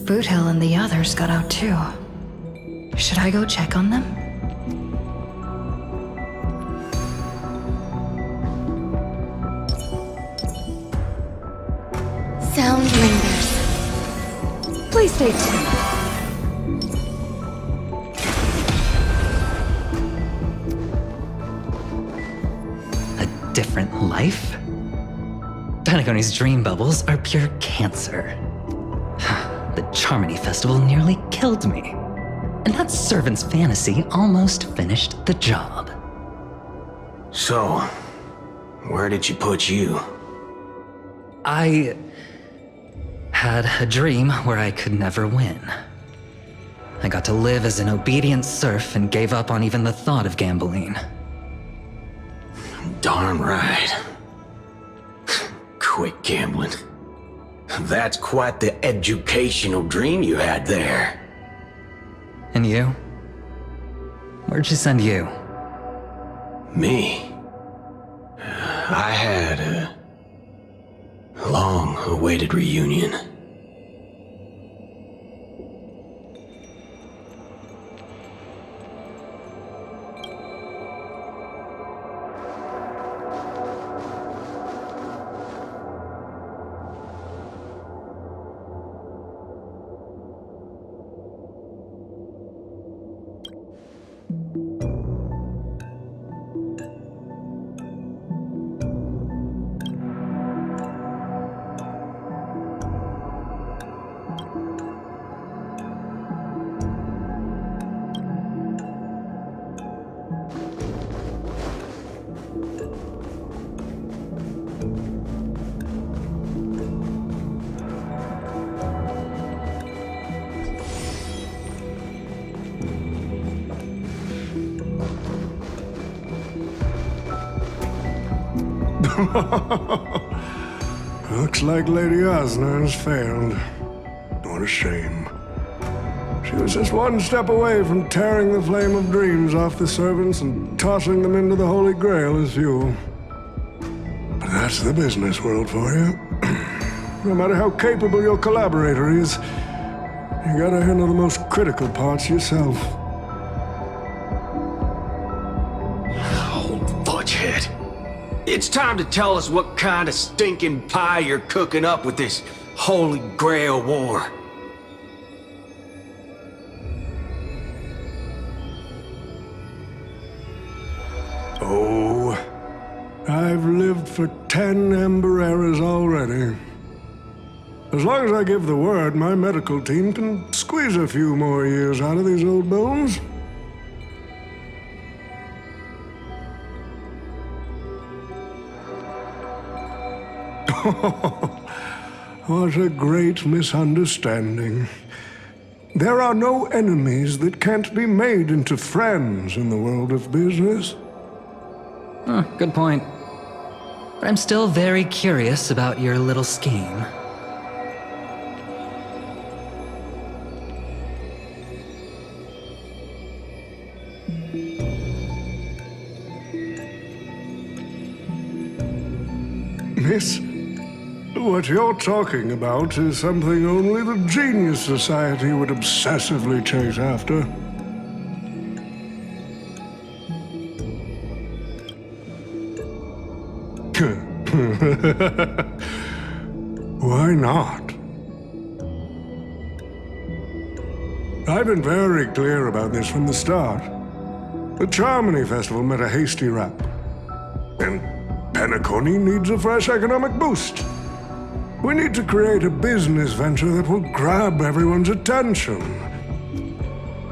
Boothill and the others got out too. Should I go check on them? Sound lingers. Please stay tuned. A different life? Pentagoni's dream bubbles are pure cancer. The Charmony Festival nearly killed me. And that servant's fantasy almost finished the job. So, where did she put you? I had a dream where I could never win. I got to live as an obedient serf and gave up on even the thought of gambling. Darn right. Quit gambling. That's quite the educational dream you had there. And you? Where'd she send you? Me? I had a long-awaited reunion. Looks like Lady Osner has failed. What a shame. She was just one step away from tearing the flame of dreams off the servants and tossing them into the Holy Grail as fuel. But that's the business world for you. No matter how capable your collaborator is, you gotta handle the most critical parts yourself. Oh, fudgehead. It's time to tell us what kind of stinking pie you're cooking up with this Holy Grail war. Oh, I've lived for 10 Ember eras already. As long as I give the word, my medical team can squeeze a few more years out of these old bones. What a great misunderstanding. There are no enemies that can't be made into friends in the world of business. Good point. But I'm still very curious about your little scheme. Miss, what you're talking about is something only the Genius Society would obsessively chase after. Why not? I've been very clear about this from the start. The Charmony Festival met a hasty rap. And Penacony needs a fresh economic boost. We need to create a business venture that will grab everyone's attention.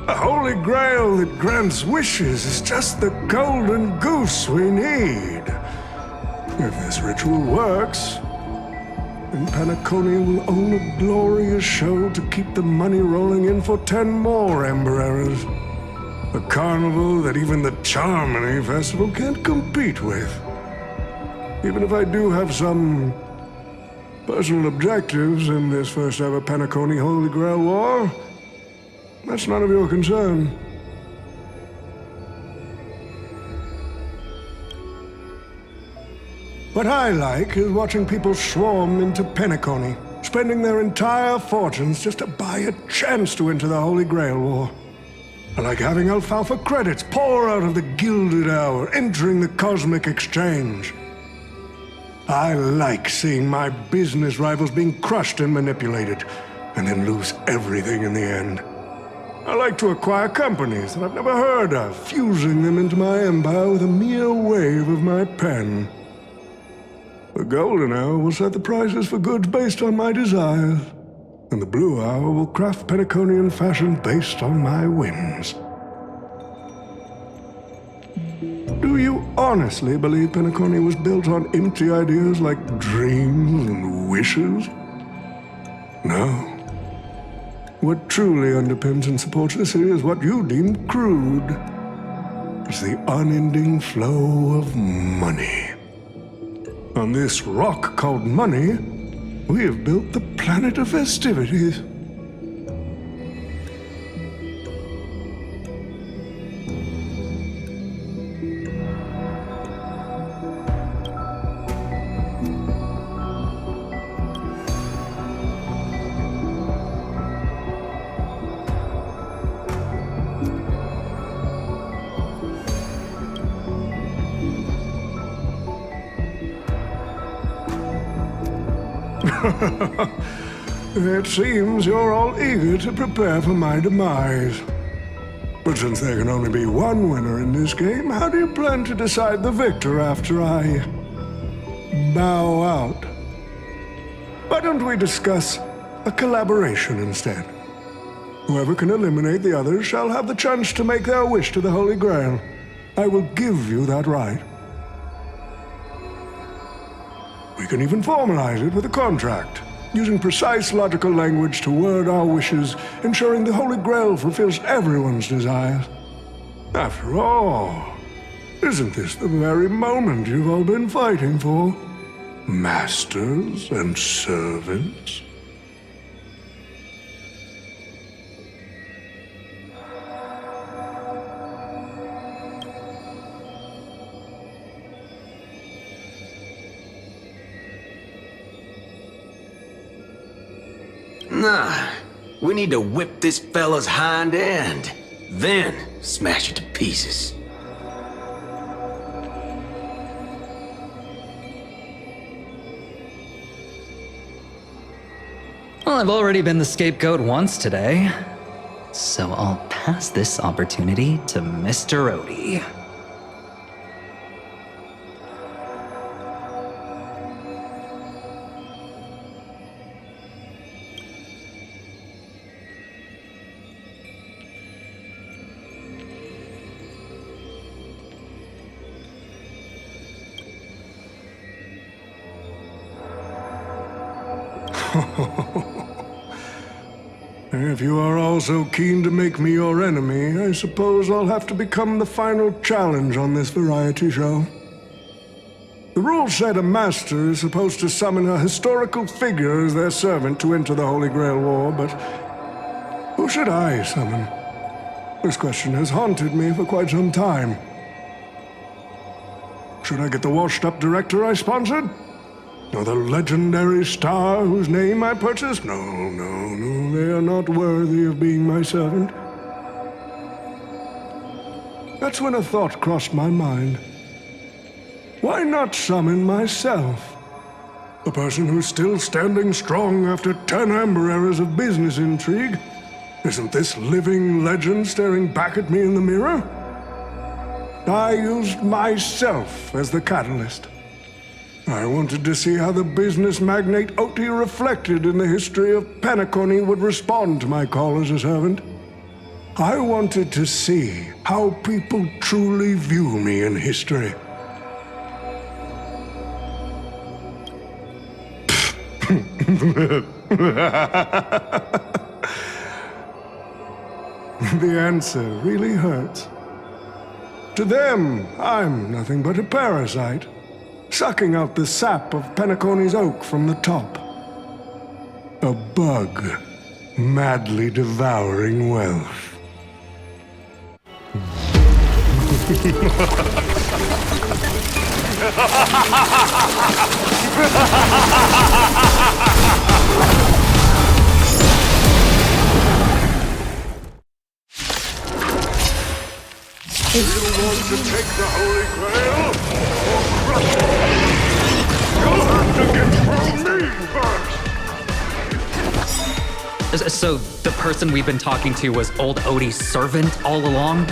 A holy grail that grants wishes is just the golden goose we need. If this ritual works, and Penacony will own a glorious show to keep the money rolling in for 10 more Ember Errors. A carnival that even the Charmony Festival can't compete with. Even if I do have some personal objectives in this first ever Penacony Holy Grail War, that's none of your concern. What I like is watching people swarm into Penacony, spending their entire fortunes just to buy a chance to enter the Holy Grail War. I like having alfalfa credits pour out of the Gilded Hour, entering the Cosmic Exchange. I like seeing my business rivals being crushed and manipulated, and then lose everything in the end. I like to acquire companies that I've never heard of, fusing them into my empire with a mere wave of my pen. The Golden Hour will set the prices for goods based on my desires, and the Blue Hour will craft Penaconian fashion based on my whims. Do you honestly believe Penacony was built on empty ideas like dreams and wishes? No. What truly underpins and supports the city is what you deem crude. It's the unending flow of money. On this rock called money, we have built the planet of festivities. It seems you're all eager to prepare for my demise. But since there can only be one winner in this game, how do you plan to decide the victor after I bow out? Why don't we discuss a collaboration instead? Whoever can eliminate the others shall have the chance to make their wish to the Holy Grail. I will give you that right. We can even formalize it with a contract, using precise logical language to word our wishes, ensuring the Holy Grail fulfills everyone's desires. After all, isn't this the very moment you've all been fighting for? Masters and servants? Nah, we need to whip this fella's hind end, then smash it to pieces. Well, I've already been the scapegoat once today, so I'll pass this opportunity to Mr. Odie. If you are all so keen to make me your enemy, I suppose I'll have to become the final challenge on this variety show. The rules said a master is supposed to summon a historical figure as their servant to enter the Holy Grail War, but who should I summon? This question has haunted me for quite some time. Should I get the washed-up director I sponsored? Or the legendary star whose name I purchased? No, they are not worthy of being my servant. That's when a thought crossed my mind. Why not summon myself? A person who's still standing strong after 10 Ember Errors of business intrigue? Isn't this living legend staring back at me in the mirror? I used myself as the catalyst. I wanted to see how the business magnate Oti reflected in the history of Penacony would respond to my call as a servant. I wanted to see how people truly view me in history. The answer really hurts. To them, I'm nothing but a parasite, sucking out the sap of Penacony's oak from the top. A bug, madly devouring wealth. You want to take the Holy Grail? Or crush it? You'll have to get through me first! So, the person we've been talking to was old Odie's servant all along?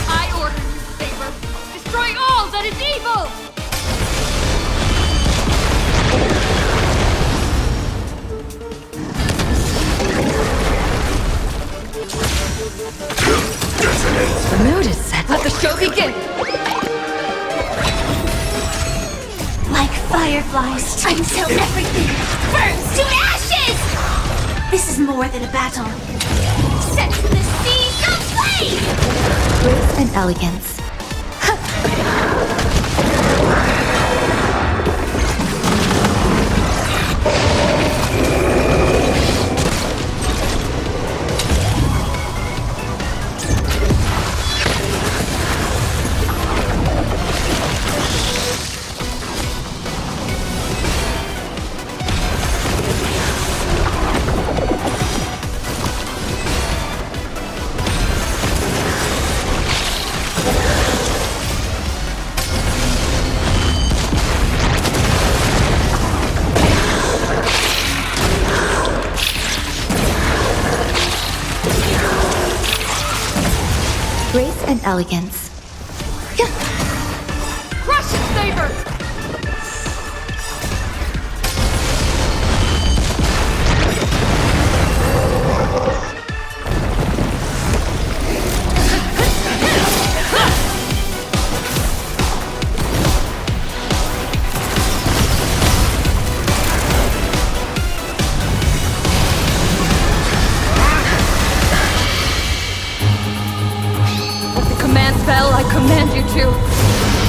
I order you, Saber. Destroy all that is evil! The mood is set. Let the show begin! Like fireflies, until everything burns to ashes! This is more than a battle. Set to the seas of flame! Grace and elegance. Grace and elegance. Crush it, Saber! Spell I command you to.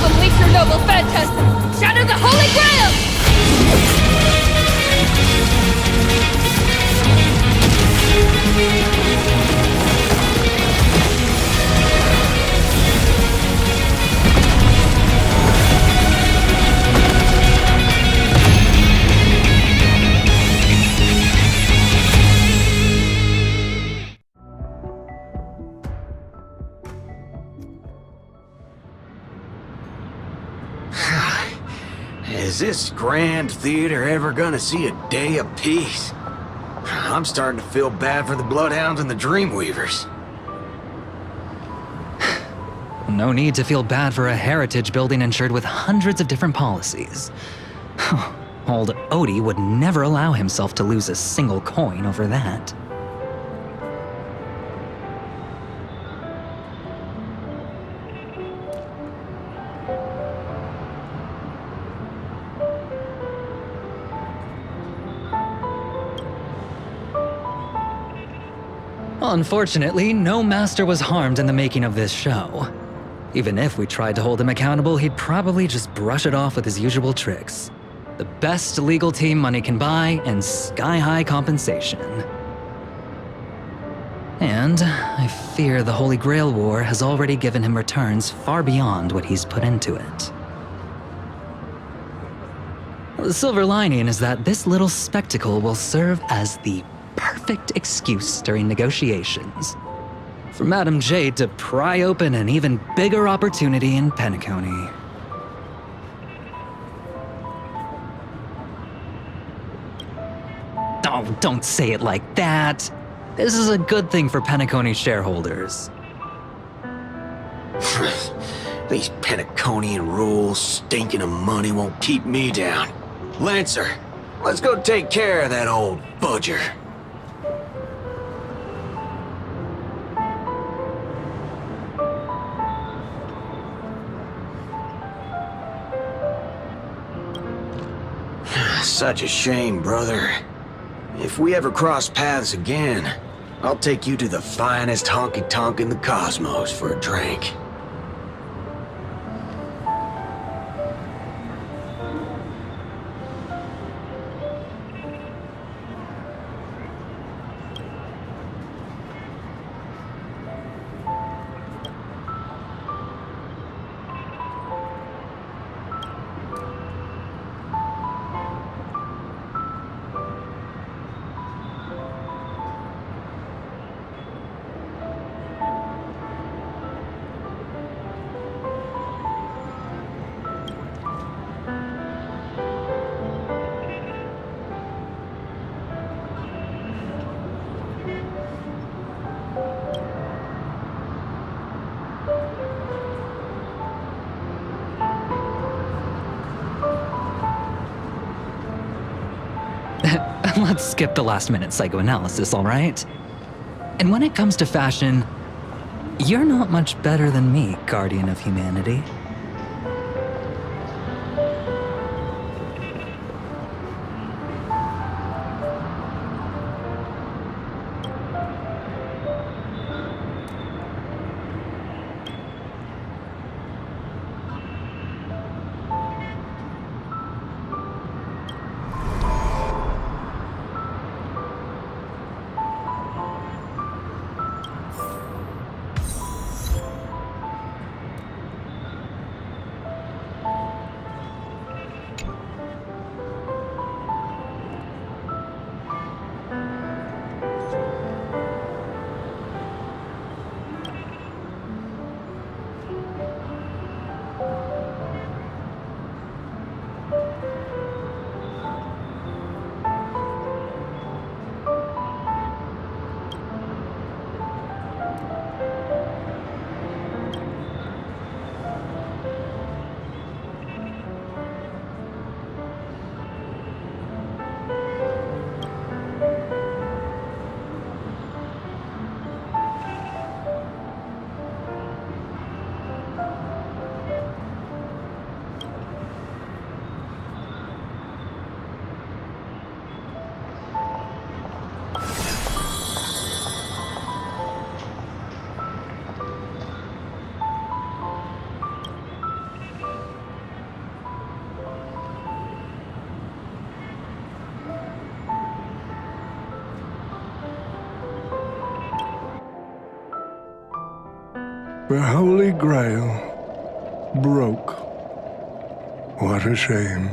Unleash your noble phantasm! Shatter the Holy Grail! Is this grand theater ever gonna see a day of peace? I'm starting to feel bad for the Bloodhounds and the Dreamweavers. No need to feel bad for a heritage building insured with hundreds of different policies. Old Odie would never allow himself to lose a single coin over that. Unfortunately, no master was harmed in the making of this show. Even if we tried to hold him accountable, he'd probably just brush it off with his usual tricks. The best legal team money can buy, and sky-high compensation. And I fear the Holy Grail War has already given him returns far beyond what he's put into it. The silver lining is that this little spectacle will serve as the perfect excuse during negotiations for Madame Jade to pry open an even bigger opportunity in Penacony. Oh, don't say it like that. This is a good thing for Penacony shareholders. These Penaconian rules, stinking of money, won't keep me down. Lancer, let's go take care of that old budger. Such a shame, brother. If we ever cross paths again, I'll take you to the finest honky-tonk in the cosmos for a drink. Let's skip the last-minute psychoanalysis, all right? And when it comes to fashion, you're not much better than me, Guardian of Humanity. The Holy Grail broke. What a shame.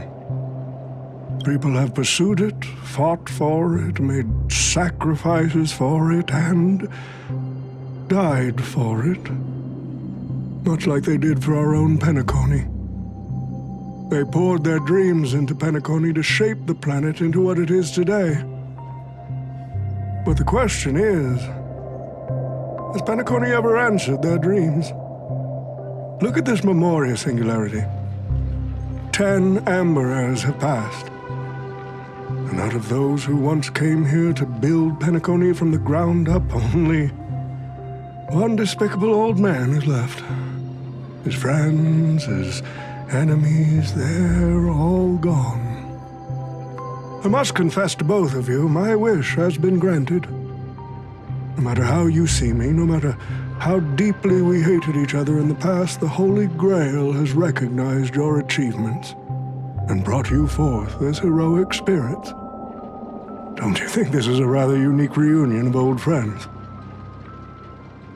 People have pursued it, fought for it, made sacrifices for it, and died for it. Much like they did for our own Penacony. They poured their dreams into Penacony to shape the planet into what it is today. But the question is, has Penacony ever answered their dreams? Look at this Memoria singularity. 10 amber eras have passed. And out of those who once came here to build Penacony from the ground up, only one despicable old man is left. His friends, his enemies, they're all gone. I must confess to both of you, my wish has been granted. No matter how you see me, no matter how deeply we hated each other in the past, the Holy Grail has recognized your achievements and brought you forth as heroic spirits. Don't you think this is a rather unique reunion of old friends?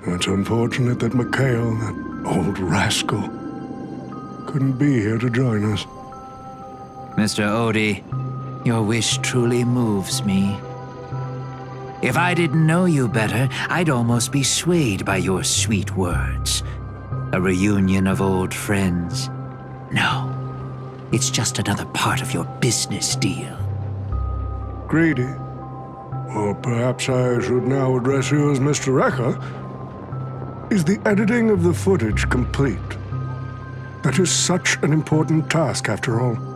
It's unfortunate that Mikhail, that old rascal, couldn't be here to join us. Mr. Odie, your wish truly moves me. If I didn't know you better, I'd almost be swayed by your sweet words. A reunion of old friends. No, it's just another part of your business deal. Greedy. Or perhaps I should now address you as Mr. Rekka. Is the editing of the footage complete? That is such an important task, after all.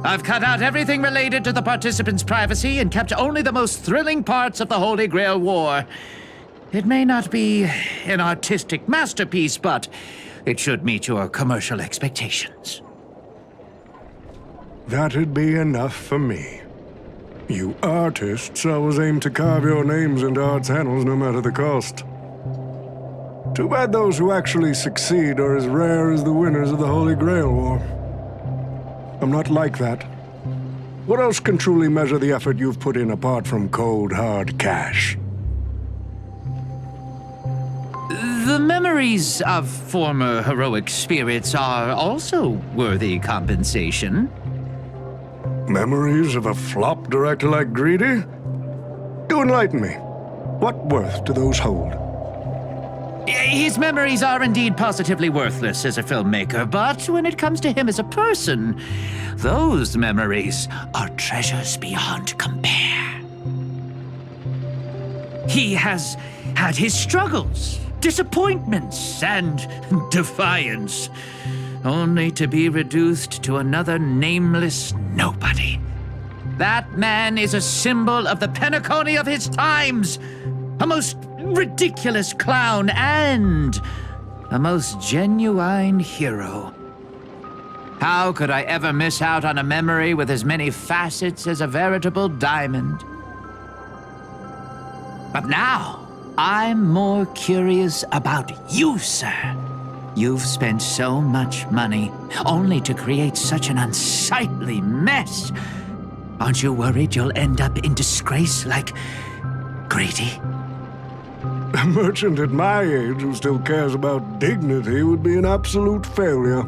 I've cut out everything related to the participants' privacy and kept only the most thrilling parts of the Holy Grail War. It may not be an artistic masterpiece, but it should meet your commercial expectations. That'd be enough for me. You artists always aim to carve your names into art's annals no matter the cost. Too bad those who actually succeed are as rare as the winners of the Holy Grail War. I'm not like that. What else can truly measure the effort you've put in apart from cold, hard cash? The memories of former heroic spirits are also worthy compensation. Memories of a flop director like Greedy? Do enlighten me. What worth do those hold? His memories are indeed positively worthless as a filmmaker, but when it comes to him as a person, those memories are treasures beyond compare. He has had his struggles, disappointments, and defiance, only to be reduced to another nameless nobody. That man is a symbol of the Penacony of his times, a most ridiculous clown and a most genuine hero. How could I ever miss out on a memory with as many facets as a veritable diamond? But now, I'm more curious about you, sir. You've spent so much money, only to create such an unsightly mess. Aren't you worried you'll end up in disgrace like Greedy? A merchant at my age who still cares about dignity would be an absolute failure.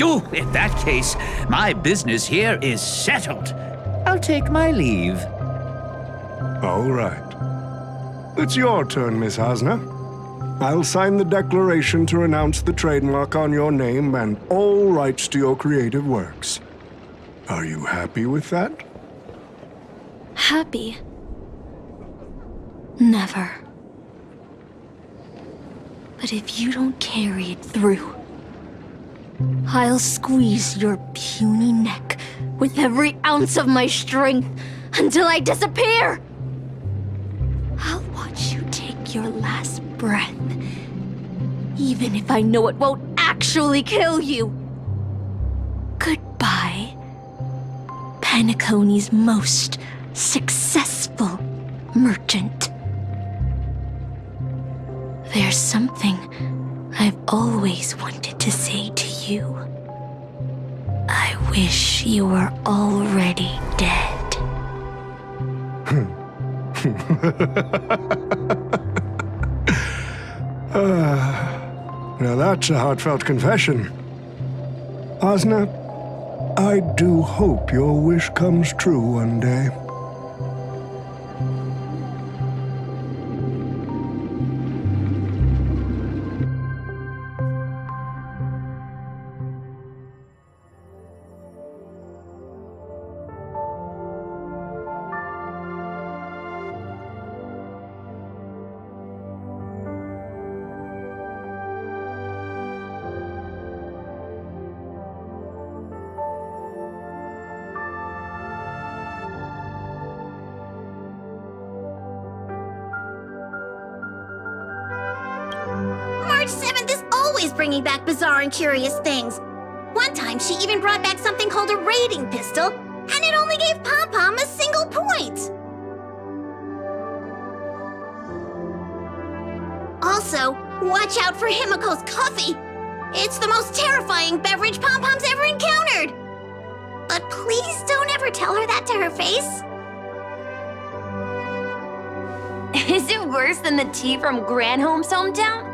Oh, in that case, my business here is settled. I'll take my leave. All right. It's your turn, Miss Hasna. I'll sign the declaration to renounce the trademark on your name and all rights to your creative works. Are you happy with that? Happy? Never. But if you don't carry it through, I'll squeeze your puny neck with every ounce of my strength until I disappear! I'll watch you take your last breath, even if I know it won't actually kill you. Goodbye, Penacony's most successful merchant. There's something I've always wanted to say to you. I wish you were already dead. Now that's a heartfelt confession. Hasna, I do hope your wish comes true one day. March 7th is always bringing back bizarre and curious things. One time, she even brought back something called a raiding pistol, and it only gave Pom-Pom a single point. Also, watch out for Himiko's coffee. It's the most terrifying beverage Pom-Pom's ever encountered. But please don't ever tell her that to her face. Is it worse than the tea from Granholm's hometown?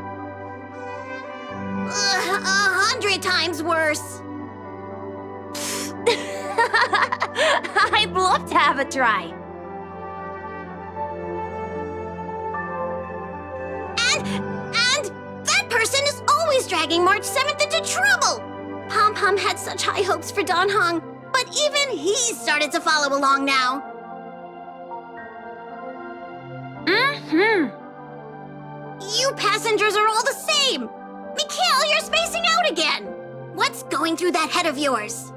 100 times worse. I'd love to have a try. And that person is always dragging March 7th into trouble. Pom-Pom had such high hopes for Don Hong, but even he started to follow along now. You passengers are all the same. Mikhail, you're spacing out again. What's going through that head of yours?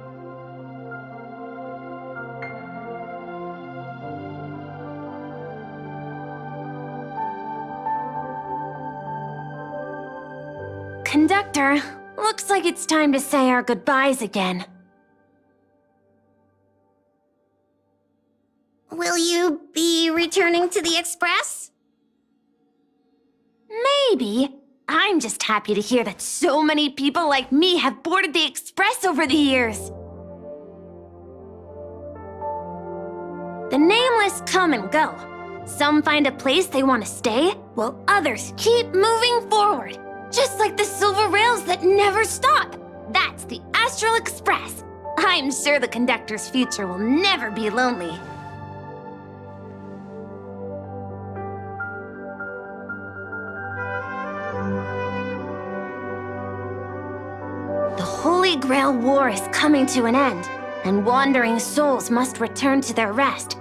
Conductor, Looks like it's time to say our goodbyes again. Will you be returning to the Express? Maybe. I'm just happy to hear that so many people like me have boarded the Express over the years. The nameless come and go. Some find a place they want to stay, while others keep moving forward. Just like the silver rails that never stop. That's the Astral Express. I'm sure the conductor's future will never be lonely. The Holy Grail War is coming to an end, and wandering souls must return to their rest.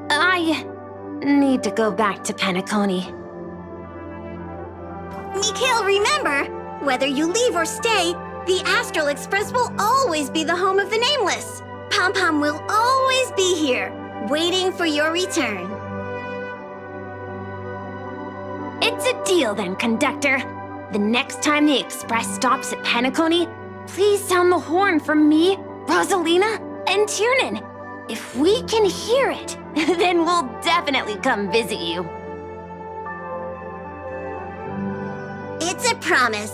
I need to go back to Penacony. Mikhail, remember, whether you leave or stay, the Astral Express will always be the home of the Nameless. Pom-Pom will always be here, waiting for your return. It's a deal then, conductor. The next time the Express stops at Penacony, please sound the horn for me, Rosalina, and Tiernan. If we can hear it, then we'll definitely come visit you. It's a promise.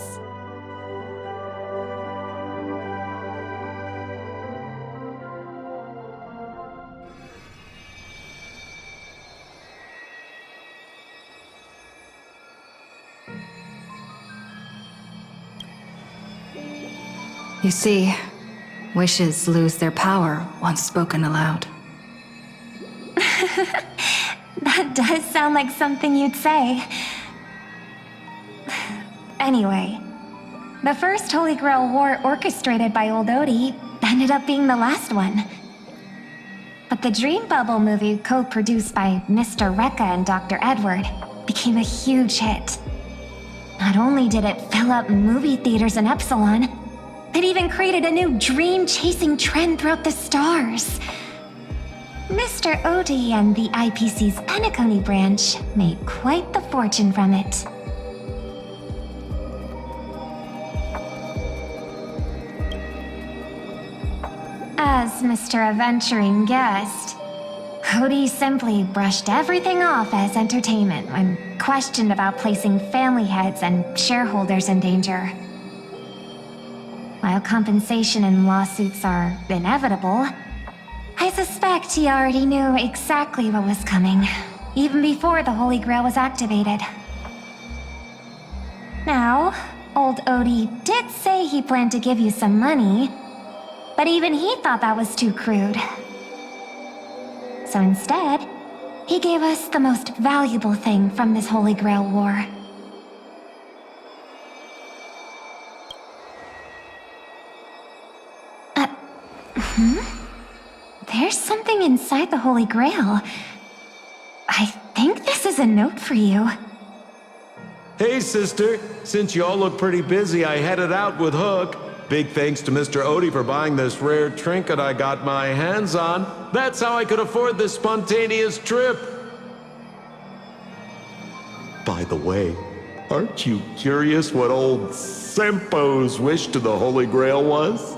You see, wishes lose their power once spoken aloud. That does sound like something you'd say. Anyway, the first Holy Grail War orchestrated by Old Odie ended up being the last one. But the Dream Bubble movie, co-produced by Mr. Rekka and Dr. Edward, became a huge hit. Not only did it fill up movie theaters in Epsilon, it even created a new dream-chasing trend throughout the stars. Mr. Odie and the IPC's Penacony branch made quite the fortune from it. As Mr. Adventuring guessed, Odie simply brushed everything off as entertainment when questioned about placing family heads and shareholders in danger. While compensation and lawsuits are inevitable, I suspect he already knew exactly what was coming, even before the Holy Grail was activated. Now, old Odie did say he planned to give you some money, but even he thought that was too crude. So instead, he gave us the most valuable thing from this Holy Grail War. There's something inside the Holy Grail. I think this is a note for you. Hey, sister. Since you all look pretty busy, I headed out with Hook. Big thanks to Mr. Odie for buying this rare trinket I got my hands on. That's how I could afford this spontaneous trip. By the way, aren't you curious what old Sempo's wish to the Holy Grail was?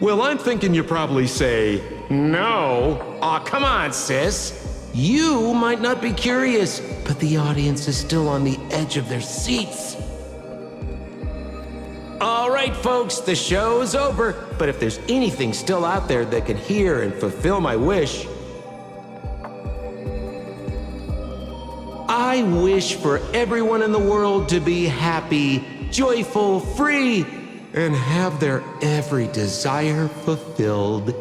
Well, I'm thinking you probably say, no. Aw, come on, sis. You might not be curious, but the audience is still on the edge of their seats. All right, folks, the show's over. But if there's anything still out there that can hear and fulfill my wish, I wish for everyone in the world to be happy, joyful, free, and have their every desire fulfilled.